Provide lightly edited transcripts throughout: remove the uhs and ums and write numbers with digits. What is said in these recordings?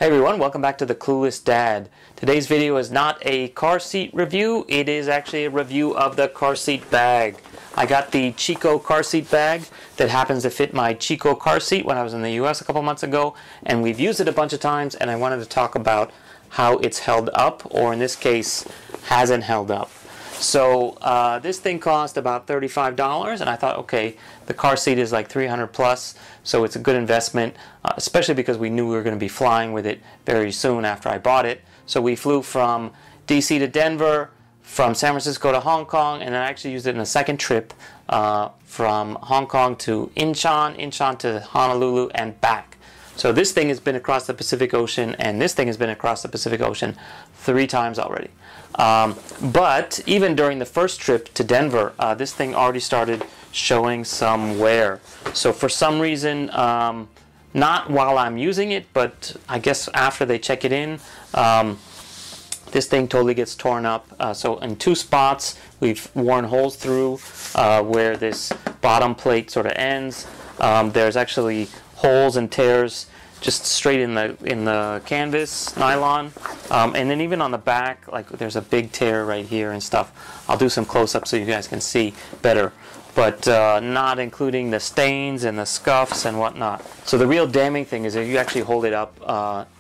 Hey everyone, welcome back to the Clueless Dad. Today's video is not a car seat review, it is actually a review of the car seat bag. I got the Chicco car seat bag that happens to fit my Chicco car seat when I was in the US a couple months ago, and we've used it a bunch of times, and I wanted to talk about how it's held up, or in this case, hasn't held up. So this thing cost about $35, and I thought, okay, the car seat is like $300 plus, so it's a good investment, especially because we knew we were going to be flying with it very soon after I bought it. So we flew from DC to Denver, from San Francisco to Hong Kong, and then I actually used it in a second trip from Hong Kong to Incheon, Incheon to Honolulu, and back. So this thing has been across the Pacific Ocean, and this thing has been across the Pacific Ocean 3 times already. But even during the first trip to Denver, this thing already started showing some wear. So for some reason, not while I'm using it, but I guess after they check it in, this thing totally gets torn up. So in 2 spots, we've worn holes through where this bottom plate sort of ends. There's actually holes and tears just straight in the canvas nylon, and then even on the back, like there's a big tear right here and stuff. I'll do some close-ups so you guys can see better, but not including the stains and the scuffs and whatnot. So the real damning thing is if you actually hold it up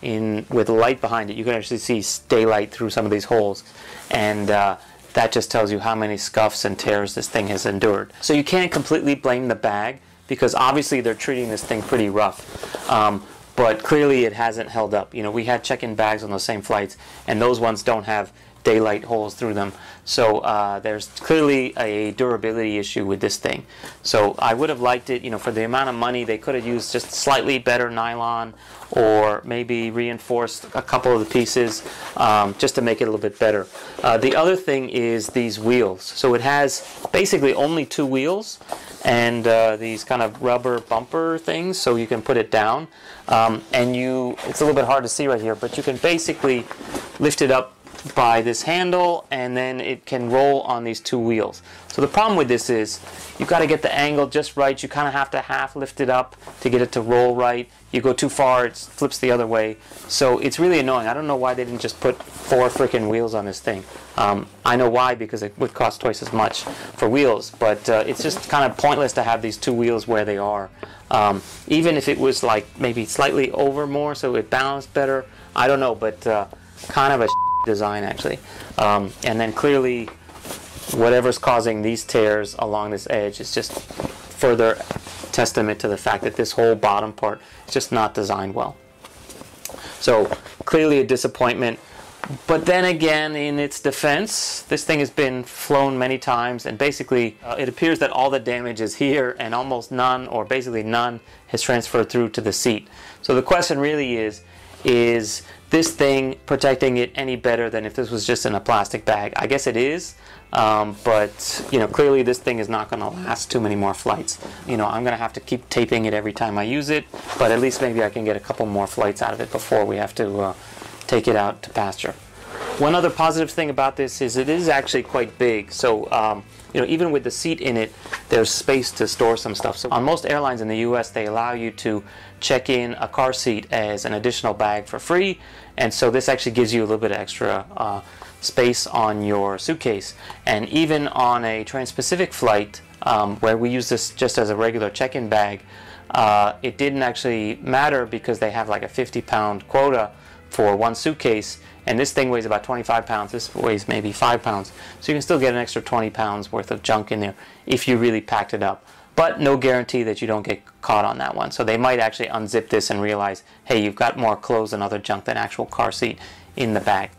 with light behind it, you can actually see daylight through some of these holes, and that just tells you how many scuffs and tears this thing has endured. So you can't completely blame the bag, because obviously they're treating this thing pretty rough. But clearly it hasn't held up. You know, we had check-in bags on those same flights, and those ones don't have daylight holes through them. So there's clearly a durability issue with this thing. So I would have liked it, you know, for the amount of money, they could have used just slightly better nylon, or maybe reinforced a couple of the pieces just to make it a little bit better. The other thing is these wheels. So it has basically only 2 wheels, and these kind of rubber bumper things, so you can put it down. And it's a little bit hard to see right here, but you can basically lift it up by this handle, and then it can roll on these 2 wheels. So the problem with this is you've got to get the angle just right. You kind of have to half lift it up to get it to roll right. You go too far, it flips the other way. So it's really annoying. I don't know why they didn't just put 4 freaking wheels on this thing. I know why, because it would cost twice as much for wheels, but it's just kind of pointless to have these 2 wheels where they are. Even if it was like maybe slightly over more so it balanced better, I don't know, but kind of a design actually. And then clearly whatever's causing these tears along this edge is just further testament to the fact that this whole bottom part is just not designed well. So clearly a disappointment. But then again, in its defense, this thing has been flown many times, and basically it appears that all the damage is here, and almost none, or basically none, has transferred through to the seat. So the question really is this thing protecting it any better than if this was just in a plastic bag? I guess it is, but you know, clearly this thing is not going to last too many more flights. You know, I'm going to have to keep taping it every time I use it, but at least maybe I can get a couple more flights out of it before we have to take it out to pasture. One other positive thing about this is it is actually quite big. So you know, even with the seat in it, there's space to store some stuff. So on most airlines in the US, they allow you to check in a car seat as an additional bag for free, and so this actually gives you a little bit of extra space on your suitcase. And even on a transpacific flight, where we use this just as a regular check-in bag, it didn't actually matter because they have like a 50-pound quota for 1 suitcase, and this thing weighs about 25 pounds. This weighs maybe 5 pounds. So you can still get an extra 20 pounds worth of junk in there if you really packed it up. But no guarantee that you don't get caught on that one. So they might actually unzip this and realize, hey, you've got more clothes and other junk than actual car seat in the bag.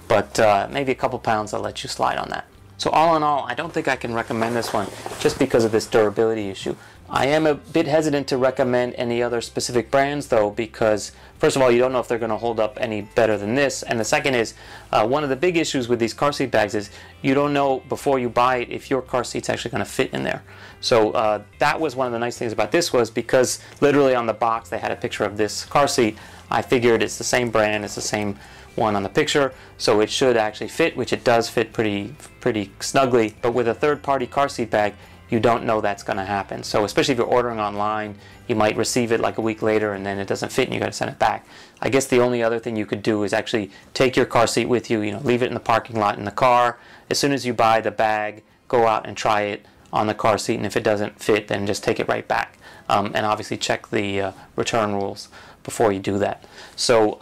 But maybe a couple pounds, they'll let you slide on that. So all in all, I don't think I can recommend this one just because of this durability issue. I am a bit hesitant to recommend any other specific brands though, because first of all, you don't know if they're going to hold up any better than this, and the second is one of the big issues with these car seat bags is you don't know before you buy it if your car seat's actually going to fit in there. So that was one of the nice things about this, was because literally on the box they had a picture of this car seat. I figured it's the same brand, it's the same one on the picture, so it should actually fit, which it does fit pretty snugly. But with a third-party car seat bag, you don't know that's going to happen. So especially if you're ordering online, you might receive it like a week later and then it doesn't fit and you got to send it back. I guess the only other thing you could do is actually take your car seat with you, leave it in the parking lot in the car. As soon as you buy the bag, go out and try it on the car seat, and if it doesn't fit, then just take it right back. And obviously check the return rules before you do that. So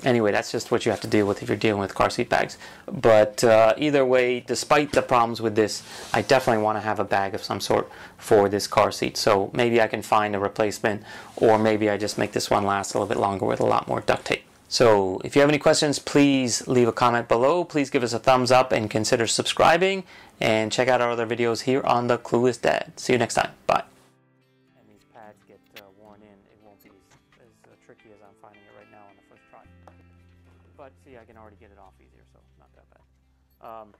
anyway, that's just what you have to deal with if you're dealing with car seat bags. But either way, despite the problems with this, I definitely want to have a bag of some sort for this car seat. So maybe I can find a replacement, or maybe I just make this one last a little bit longer with a lot more duct tape. So if you have any questions, please leave a comment below. Please give us a thumbs up and consider subscribing, and check out our other videos here on the Clueless Dad. See you next time. Bye. And these pads get worn in. It won't be as tricky as I'm finding it right now on the first try. But see, I can already get it off easier, so not that bad.